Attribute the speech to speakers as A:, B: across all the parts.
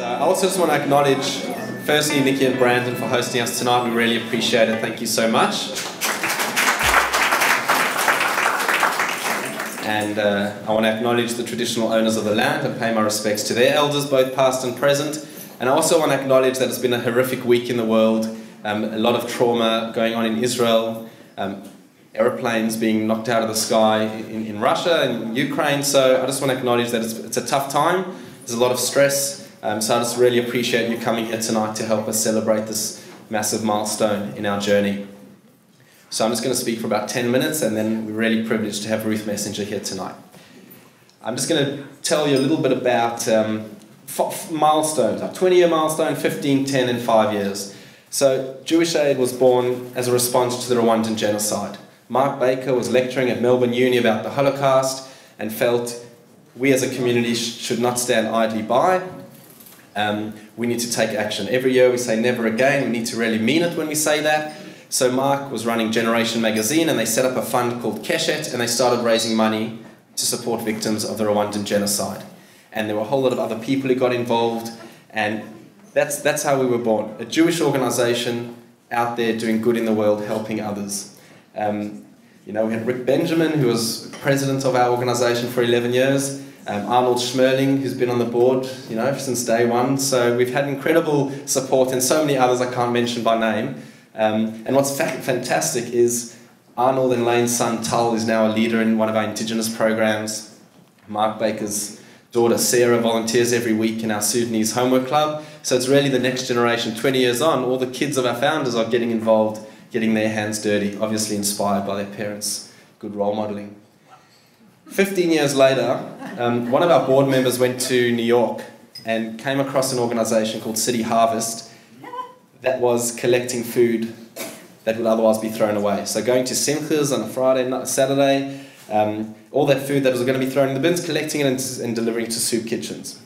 A: So I also just want to acknowledge, firstly, Nikki and Brandon for hosting us tonight. We really appreciate it. Thank you so much. And I want to acknowledge the traditional owners of the land and pay my respects to their elders, both past and present. And I also want to acknowledge that it's been a horrific week in the world. A lot of trauma going on in Israel. Aeroplanes being knocked out of the sky in Russia and Ukraine. So I just want to acknowledge that it's a tough time. There's a lot of stress. So I just really appreciate you coming here tonight to help us celebrate this massive milestone in our journey. So I'm just going to speak for about 10 minutes, and then we're really privileged to have Ruth Messenger here tonight. I'm just going to tell you a little bit about milestones, our 20-year milestone, 15, 10 and 5 years. So Jewish Aid was born as a response to the Rwandan genocide. Mark Baker was lecturing at Melbourne Uni about the Holocaust and felt we as a community should not stand idly by. We need to take action. Every year we say never again. We need to really mean it when we say that. So Mark was running Generation magazine, and they set up a fund called Keshet, and they started raising money to support victims of the Rwandan genocide. And there were a whole lot of other people who got involved, and that's how we were born. A Jewish organisation out there doing good in the world, helping others. We had Rick Benjamin, who was president of our organisation for 11 years. Arnold Schmerling, who's been on the board, since day one. So we've had incredible support, and so many others I can't mention by name. And what's fantastic is Arnold and Lane's son Tull is now a leader in one of our Indigenous programs. Mark Baker's daughter Sarah volunteers every week in our Sudanese homework club. So it's really the next generation. 20 years on, all the kids of our founders are getting involved, getting their hands dirty, obviously inspired by their parents' good role modelling. 15 years later, one of our board members went to New York and came across an organisation called City Harvest that was collecting food that would otherwise be thrown away. So going to Simchas on a Friday, not a Saturday, all that food that was going to be thrown in the bins, collecting it and delivering it to soup kitchens.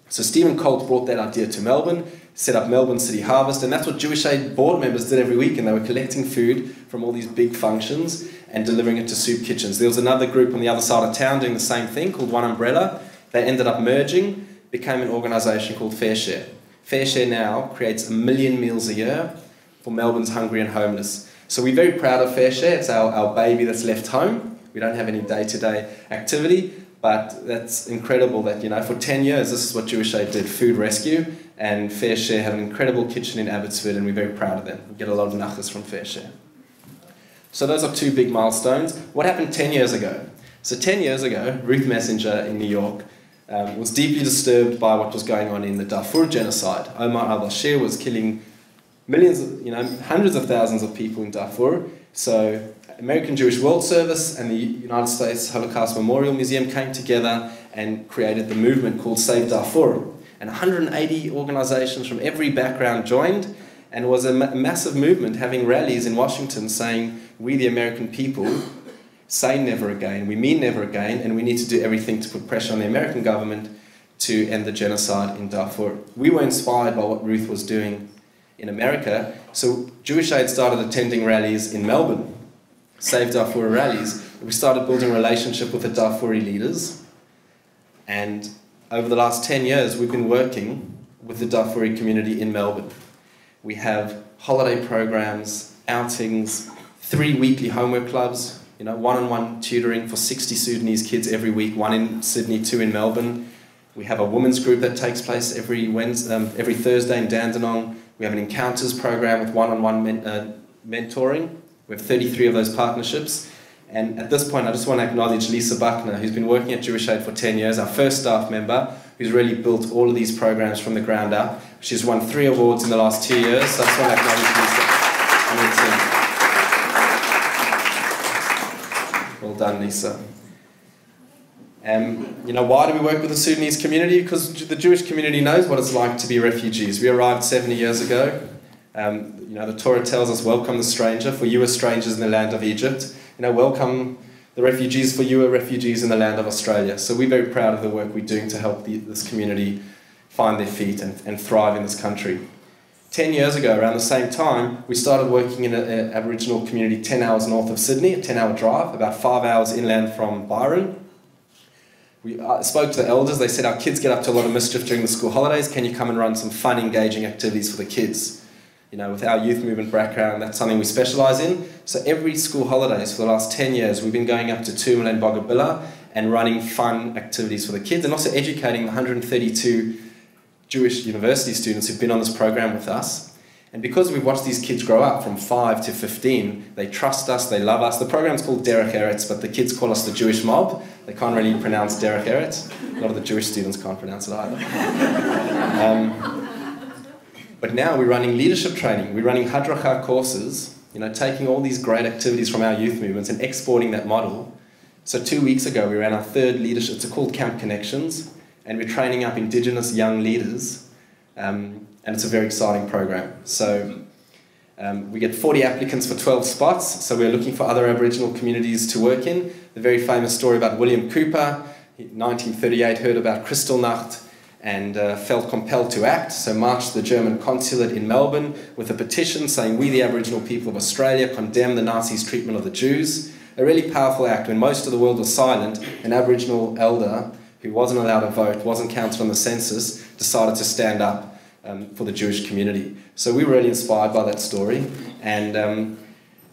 A: So Stephen Colt brought that idea to Melbourne, set up Melbourne City Harvest, and that's what Jewish Aid board members did every week, and they were collecting food from all these big functions and delivering it to soup kitchens. There was another group on the other side of town doing the same thing called One Umbrella. They ended up merging, became an organisation called Fair Share. Fair Share now creates 1 million meals a year for Melbourne's hungry and homeless. So we're very proud of Fair Share. It's our baby that's left home. We don't have any day-to-day activity, but that's incredible that, for 10 years, this is what Jewish Aid did, food rescue, and Fair Share had an incredible kitchen in Abbotsford, and we're very proud of them. We get a lot of nachas from Fair Share. So those are two big milestones. What happened 10 years ago? So 10 years ago, Ruth Messenger in New York was deeply disturbed by what was going on in the Darfur genocide. Omar al-Bashir was killing millions, hundreds of thousands of people in Darfur. So American Jewish World Service and the United States Holocaust Memorial Museum came together and created the movement called Save Darfur. And 180 organizations from every background joined, and it was a massive movement, having rallies in Washington saying, we the American people say never again, we mean never again, and we need to do everything to put pressure on the American government to end the genocide in Darfur. We were inspired by what Ruth was doing in America, so Jewish Aid started attending rallies in Melbourne, Save Darfur rallies. We started building a relationship with the Darfuri leaders, and over the last 10 years we've been working with the Darfuri community in Melbourne. We have holiday programs, outings, 3 weekly homework clubs, one-on-one tutoring for 60 Sudanese kids every week, 1 in Sydney, 2 in Melbourne. We have a women's group that takes place every Thursday in Dandenong. We have an encounters program with one-on-one mentoring. We have 33 of those partnerships. And at this point, I just want to acknowledge Lisa Buckner, who's been working at Jewish Aid for 10 years, our first staff member, who's really built all of these programs from the ground up. She's won 3 awards in the last 2 years, so I just want to acknowledge Lisa. Well done, Lisa. Why do we work with the Sudanese community? Because the Jewish community knows what it's like to be refugees. We arrived 70 years ago. The Torah tells us, welcome the stranger, for you are strangers in the land of Egypt. Welcome the refugees, for you are refugees in the land of Australia. So we're very proud of the work we're doing to help this community find their feet and thrive in this country. 10 years ago, around the same time, we started working in an Aboriginal community 10 hours north of Sydney, a 10-hour drive, about 5 hours inland from Byron. We spoke to the elders. They said, our kids get up to a lot of mischief during the school holidays. Can you come and run some fun, engaging activities for the kids? You know, with our youth movement background, that's something we specialise in. So every school holidays for the last 10 years, we've been going up to Turmal and Bogabilla and running fun activities for the kids, and also educating the 132 Jewish university students who've been on this program with us. And because we've watched these kids grow up from 5 to 15, they trust us, they love us. The program's called Derech Eretz, but the kids call us the Jewish mob. They can't really pronounce Derech Eretz. A lot of the Jewish students can't pronounce it either. But now we're running leadership training. We're running hadracha courses, you know, taking all these great activities from our youth movements and exporting that model. So 2 weeks ago, we ran our third leadership. It's called Camp Connections, and we're training up Indigenous young leaders, and it's a very exciting program. So we get 40 applicants for 12 spots, so we're looking for other Aboriginal communities to work in. The very famous story about William Cooper, in 1938, heard about Kristallnacht, and felt compelled to act, so marched to the German consulate in Melbourne with a petition saying, "We, the Aboriginal people of Australia, condemn the Nazis' treatment of the Jews." A really powerful act. When most of the world was silent, an Aboriginal elder who wasn't allowed to vote, wasn't counted on the census, decided to stand up for the Jewish community. So we were really inspired by that story, and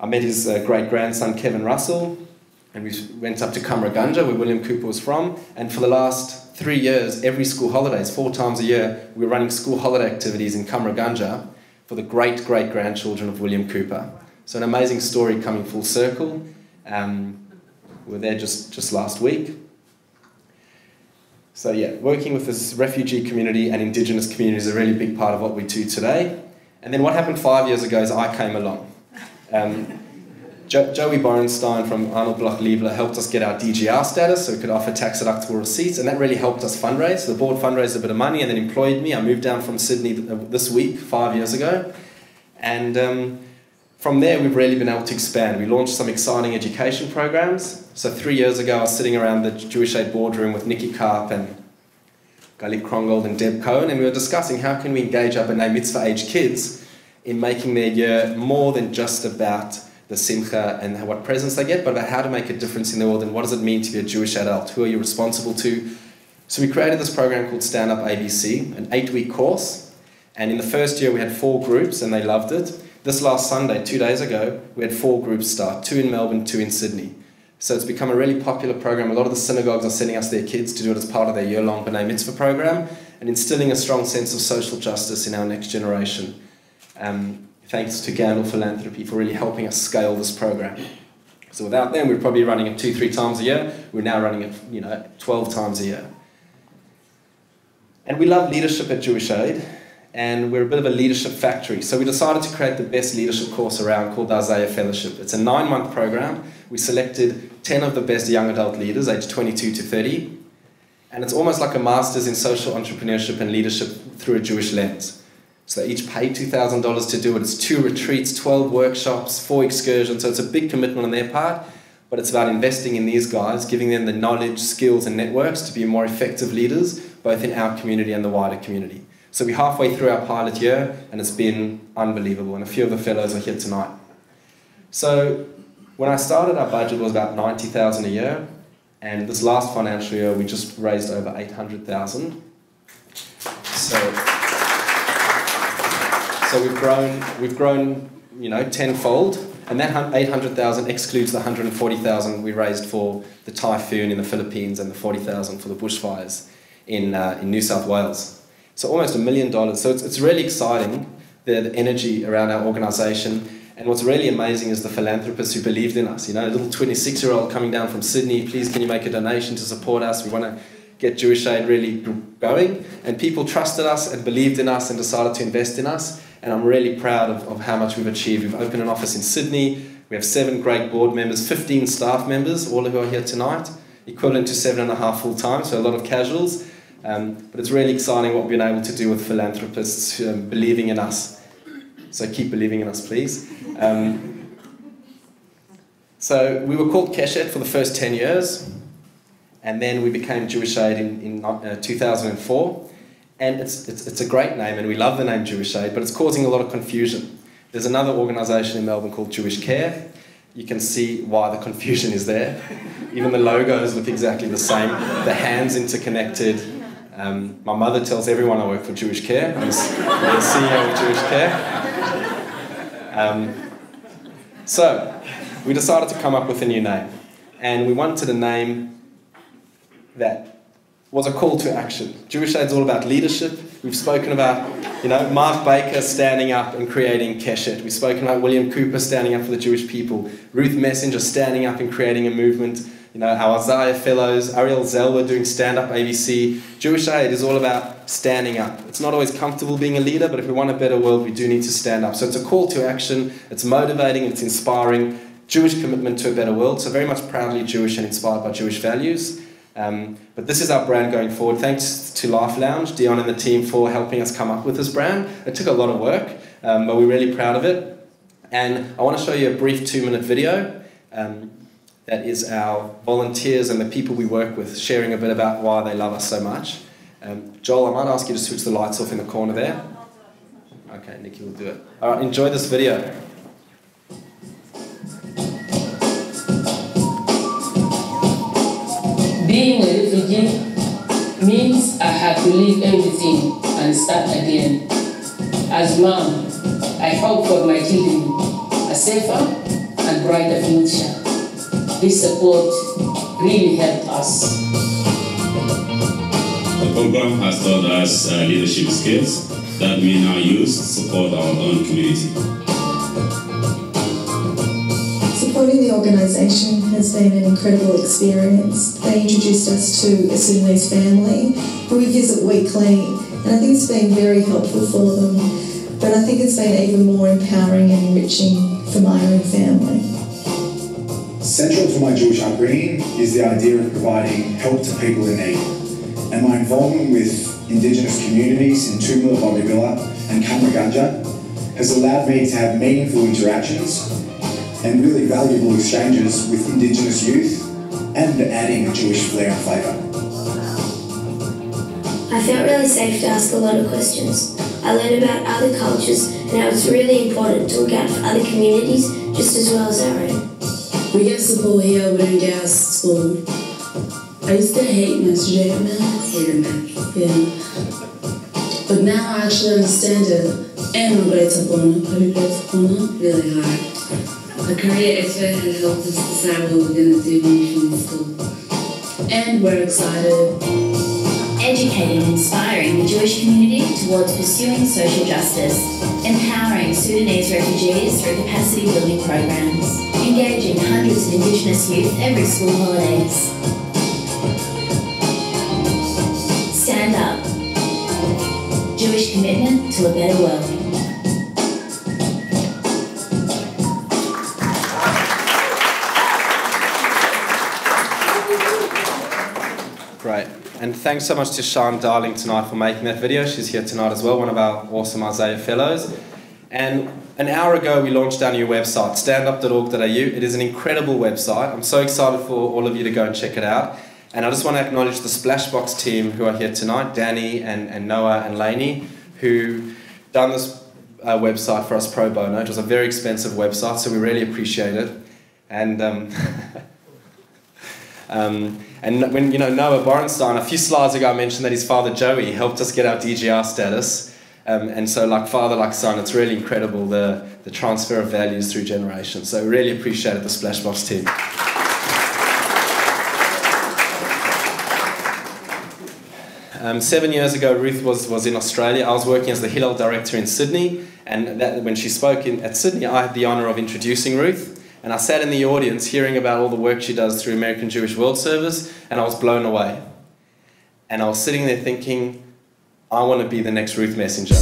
A: I met his great-grandson Kevin Russell, and we went up to Kamraganja, where William Cooper was from, and for the last 3 years, every school holidays, 4 times a year, we're running school holiday activities in Kamraganja for the great-great-grandchildren of William Cooper. So an amazing story coming full circle. We were there just last week. So yeah, working with this refugee community and Indigenous community is a really big part of what we do today. And then what happened 5 years ago is I came along. Joey Borenstein from Arnold Bloch Liebler helped us get our DGR status so we could offer tax-deductible receipts, and that really helped us fundraise. So the board fundraised a bit of money and then employed me. I moved down from Sydney this week, 5 years ago. And from there, we've really been able to expand. We launched some exciting education programs. So 3 years ago, I was sitting around the Jewish Aid boardroom with Nikki Karp and Galit Krongold and Deb Cohen, and we were discussing how can we engage our B'nai Mitzvah-age kids in making their year more than just about the simcha and what presents they get, but about how to make a difference in the world and what does it mean to be a Jewish adult? Who are you responsible to? So we created this program called Stand Up ABC, an 8-week course, and in the first year we had 4 groups and they loved it. This last Sunday, 2 days ago, we had 4 groups start, 2 in Melbourne, 2 in Sydney. So it's become a really popular program. A lot of the synagogues are sending us their kids to do it as part of their year-long B'nai Mitzvah program and instilling a strong sense of social justice in our next generation. Thanks to Gandalf Philanthropy for really helping us scale this program. So without them, we're probably running it 2-3 times a year. We're now running it, 12 times a year. And we love leadership at Jewish Aid, and we're a bit of a leadership factory. So we decided to create the best leadership course around called the Isaiah Fellowship. It's a 9-month program. We selected 10 of the best young adult leaders, aged 22 to 30. And it's almost like a master's in social entrepreneurship and leadership through a Jewish lens. So they each paid $2,000 to do it. It's 2 retreats, 12 workshops, 4 excursions. So it's a big commitment on their part, but it's about investing in these guys, giving them the knowledge, skills, and networks to be more effective leaders, both in our community and the wider community. So we're halfway through our pilot year, and it's been unbelievable. And a few of the fellows are here tonight. So when I started, our budget was about $90,000 a year, and this last financial year we just raised over $800,000. So we've grown, tenfold, and that 800,000 excludes the 140,000 we raised for the typhoon in the Philippines and the 40,000 for the bushfires in New South Wales. So almost $1 million. So it's really exciting, the energy around our organisation. And what's really amazing is the philanthropists who believed in us. A little 26-year-old coming down from Sydney, please can you make a donation to support us? We want to get Jewish Aid really going. And people trusted us and believed in us and decided to invest in us. And I'm really proud of how much we've achieved. We've opened an office in Sydney. We have 7 great board members, 15 staff members, all who are here tonight, equivalent to 7.5 full-time, so a lot of casuals. But it's really exciting what we've been able to do with philanthropists believing in us. So keep believing in us, please. So we were called Keshet for the first 10 years, and then we became Jewish Aid in 2004. And it's a great name, and we love the name Jewish Aid, but it's causing a lot of confusion. There's another organisation in Melbourne called Jewish Care, you can see why the confusion is there. Even the logos look exactly the same. The hands interconnected. My mother tells everyone I work for Jewish Care. I'm the CEO of Jewish Care. So, we decided to come up with a new name. And we wanted a name that was a call to action. Jewish Aid's all about leadership. We've spoken about, Mark Baker standing up and creating Keshet. We've spoken about William Cooper standing up for the Jewish people. Ruth Messenger standing up and creating a movement. Our Isaiah Fellows, Ariel Zelwer doing stand-up ABC. Jewish Aid is all about standing up. It's not always comfortable being a leader, but if we want a better world, we do need to stand up. So it's a call to action. It's motivating. It's inspiring. Jewish commitment to a better world. So very much proudly Jewish and inspired by Jewish values. But this is our brand going forward. Thanks to Life Lounge, Dion and the team for helping us come up with this brand. It took a lot of work, but we're really proud of it. And I want to show you a brief 2-minute video that is our volunteers and the people we work with sharing a bit about why they love us so much. Joel, I might ask you to switch the lights off in the corner there. Okay, Nikki will do it. All right, enjoy this video.
B: Being a refugee means I have to leave everything and start again. As mom, I hope for my children a safer and brighter future. This support really helped us.
C: The program has taught us leadership skills that we now use to support our own community.
D: Supporting the organisation has been an incredible experience. They introduced us to a Sudanese family who we visit weekly, and I think it's been very helpful for them. But I think it's been even more empowering and enriching for my own family.
E: Central to my Jewish upbringing is the idea of providing help to people in need. And my involvement with Indigenous communities in Tumla, Bogabilla and Kamraganja has allowed me to have meaningful interactions and really valuable exchanges with Indigenous youth and adding a Jewish flair and flavour.
F: I felt really safe to ask a lot of questions. I learned about other cultures and how it's really important to look out for other communities just as well as our own.
G: We get support here within girls' school. I used to hate maths, hated maths, yeah. But now I actually understand it, and I'm grateful for it. Really hard.
H: A career expert has helped us decide what we're going to do when we finish school.
G: And we're excited.
I: Educating and inspiring the Jewish community towards pursuing social justice, empowering Sudanese refugees through capacity building programs, engaging hundreds of Indigenous youth every school holidays. Stand up. Jewish commitment to a better world.
A: Great. And thanks so much to Sian Darling tonight for making that video. She's here tonight as well, one of our awesome Isaiah Fellows. And an hour ago we launched our new website, standup.org.au. It is an incredible website. I'm so excited for all of you to go and check it out. And I just want to acknowledge the Splashbox team who are here tonight, Danny and Noah and Lainey, who done this website for us pro bono. It was a very expensive website, so we really appreciate it. And when Noah Borenstein, a few slides ago I mentioned that his father Joey helped us get our DGR status. And so like father, like son, it's really incredible the transfer of values through generations. So really appreciate it, the Splashbox team. 7 years ago, Ruth was in Australia. I was working as the Hillel director in Sydney, and when she spoke at Sydney, I had the honour of introducing Ruth. And I sat in the audience hearing about all the work she does through American Jewish World Service, and I was blown away. And I was sitting there thinking, I want to be the next Ruth Messenger.